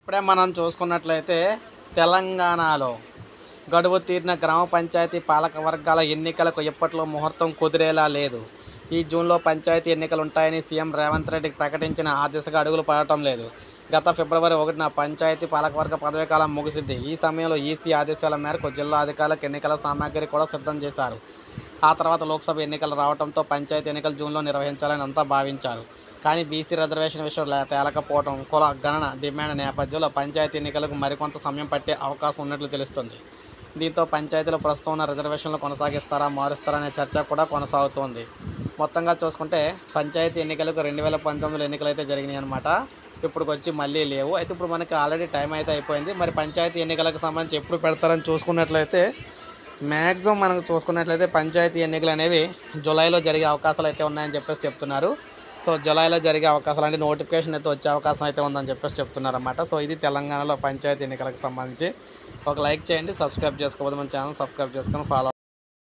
ఇప్పుడే మనం చూసుకున్నట్లయితే తెలంగాణలో గడువు తీరిన గ్రామ పంచాయతీ పాలక వర్గాల ఎన్నికలకు ఇప్పట్లో ముహూర్తం కుదిరేలా లేదు. ఈ జూన్లో పంచాయతీ ఎన్నికలు ఉంటాయని సీఎం రేవంత్ రెడ్డి ప్రకటించిన ఆ దిశగా అడుగులు పడటం లేదు. గత ఫిబ్రవరి 1న పంచాయతీ పాలకవర్గ పదవీకాలం ముగిసింది. ఈ సమయంలో ఈసీ ఆదేశాల మేరకు జిల్లా అధికారులకు ఎన్నికల సామాగ్రి కూడా సిద్ధం చేశారు. ఆ తర్వాత లోక్సభ ఎన్నికలు రావడంతో పంచాయతీ ఎన్నికలు జూన్లో నిర్వహించాలని అంతా భావించారు. కానీ బీసీ రిజర్వేషన్ విషయం తేలకపోవడం, కుల గణన డిమాండ్ నేపథ్యంలో పంచాయతీ ఎన్నికలకు మరికొంత సమయం పట్టే అవకాశం ఉన్నట్లు తెలుస్తుంది. దీంతో పంచాయతీలు ప్రస్తుతం ఉన్న రిజర్వేషన్లు కొనసాగిస్తారా, మారుస్తారా అనే చర్చ కూడా కొనసాగుతోంది. మొత్తంగా చూసుకుంటే పంచాయతీ ఎన్నికలకు 2019లో ఎన్నికలు అయితే జరిగినాయి అనమాట. ఇప్పుడు వచ్చి మళ్ళీ లేవు. అయితే ఇప్పుడు మనకి ఆల్రెడీ టైం అయితే అయిపోయింది. మరి పంచాయతీ ఎన్నికలకు సంబంధించి ఎప్పుడు పెడతారని చూసుకున్నట్లయితే మ్యాక్సిమం మనకు చూసుకున్నట్లయితే పంచాయతీ ఎన్నికలు అనేవి జూలైలో జరిగే అవకాశాలు అయితే ఉన్నాయని చెప్తున్నారు. సో జూలైలో జరిగే అవకాశాలు అంటే నోటిఫికేషన్ అయితే వచ్చే అవకాశం అయితే ఉందని చెప్తున్నారు అన్నమాట. సో ఇది తెలంగాణలో పంచాయతీ ఎన్నికలకు సంబంధించి. ఒక లైక్ చేయండి, సబ్స్క్రైబ్ చేసుకోవద్దు, మన ఛానల్ సబ్స్క్రైబ్ చేసుకొని ఫాలో